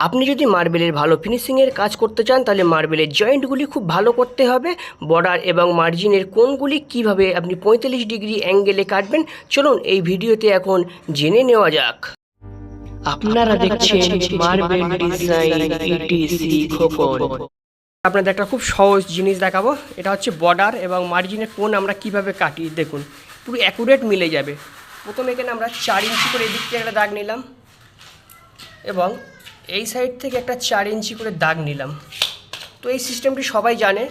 আপনি যদি মার্বেলের ভালো ফিনিশিংয়ের কাজ করতে চান তাহলে মার্বেলের জয়েন্টগুলি খুব ভালো করতে হবে। বর্ডার এবং মার্জিনের কোণগুলি কিভাবে আপনি 45 ডিগ্রি অ্যাঙ্গেলে কাটবেন, চলুন এই ভিডিওতে এখন জেনে নেওয়া যাক। আপনারা দেখছেন মার্বেল ডিজাইন ইটিসি খোকন। আপনাদের একটা খুব সহজ জিনিস দেখাবো। এটা হচ্ছে বর্ডার এবং মার্জিনের কোণ আমরা কিভাবে কাটি, দেখুন পুরো অ্যাকুরেট মিলে যাবে। প্রথমে এখানে আমরা 4 ইঞ্চি করে এদিক থেকে একটা দাগ নিলাম এবং এই সাইড থেকে একটা 4 ইঞ্চি করে দাগ নিলাম। তো এই সিস্টেমটি সবাই জানে,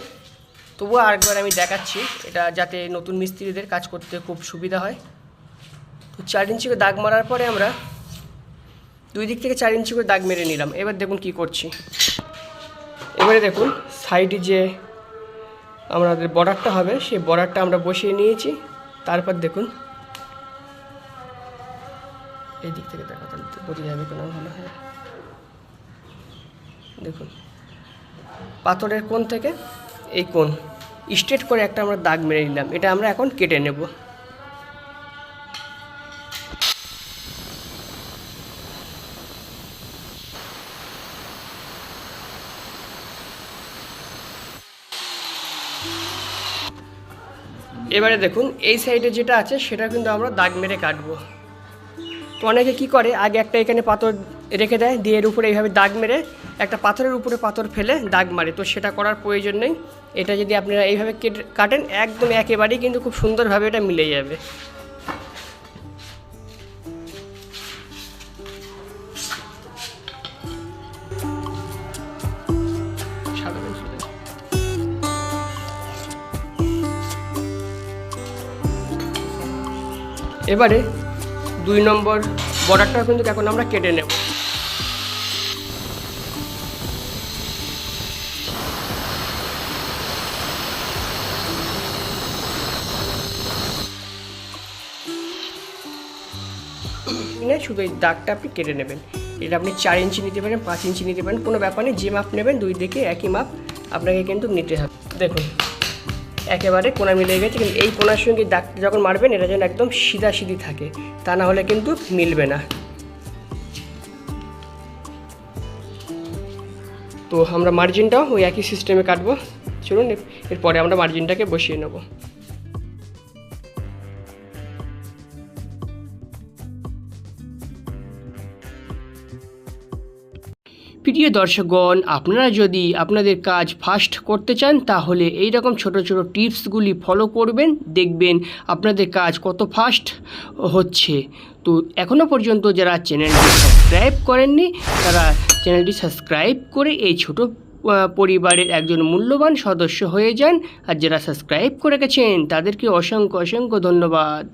তবুও আরেকবার আমি দেখাচ্ছি, এটা যাতে নতুন মিস্ত্রিদের কাজ করতে খুব সুবিধা হয়। তো 4 ইঞ্চি করে দাগ মারার পরে আমরা দুই দিক থেকে 4 ইঞ্চি করে দাগ মেরে নিলাম। এবার দেখুন কি করছি। এবারে দেখুন সাইডে যে আমাদের বর্ডারটা হবে সেই বর্ডারটা আমরা বসিয়ে নিয়েছি। তারপর দেখুন এই দিক থেকে দেখা তাহলে বোঝা যাবে কোনো ভালো হয়। দেখুন পাথরের কোণ থেকে এই কোণ স্ট্রেট করে একটা আমরা দাগ মেরে নিলাম। এটা আমরা এখন কেটে নেব। এবারে দেখুন এই সাইডে যেটা আছে সেটা কিন্তু আমরা দাগ মেরে কাটবো। তো অনেকে কী করে, আগে একটা এখানে পাথর রেখে দেয়, দিয়ে এর উপরে এইভাবে দাগ মেরে একটা পাথরের উপরে পাথর ফেলে দাগ মারে। তো সেটা করার প্রয়োজন নেই। এটা যদি আপনারা এইভাবে কাটেন একদম একেবারেই কিন্তু খুব সুন্দরভাবে এটা মিলে যাবে। এবারে 2 নম্বর বর্ডারটা কিন্তু এখন আমরা কেটে নেব। শুধু এই দাগটা আপনি কেটে নেবেন। এটা আপনি 4 ইঞ্চি নিতে পারেন, 5 ইঞ্চি নিতে পারেন, কোনো ব্যাপার নেই। যে মাপ নেবেন দুই দিকে একই মাপ আপনাকে কিন্তু নিতে হবে। দেখুন একেবারে কোণা মিলে গেছে, কিন্তু এই কোণার সঙ্গে দাগটা যখন মারবেন এটা যেন একদম সিধি থাকে, তা না হলে কিন্তু মিলবে না। তো আমরা মার্জিনটাও ওই একই সিস্টেমে কাটবো। চলুন এরপরে আমরা মার্জিনটাকে বসিয়ে নেব। প্রিয় দর্শকগণ, আপনারা যদি আপনাদের কাজ ফাস্ট করতে চান তাহলে এই রকম ছোট ছোট টিপসগুলি ফলো করবেন, দেখবেন আপনাদের কাজ কত ফাস্ট হচ্ছে। তো এখনও পর্যন্ত যারা চ্যানেলটি সাবস্ক্রাইব করেননি তারা চ্যানেলটি সাবস্ক্রাইব করে এই ছোট পরিবারের একজন মূল্যবান সদস্য হয়ে যান। আর যারা সাবস্ক্রাইব করে গেছেন তাদেরকে অসংখ্য ধন্যবাদ।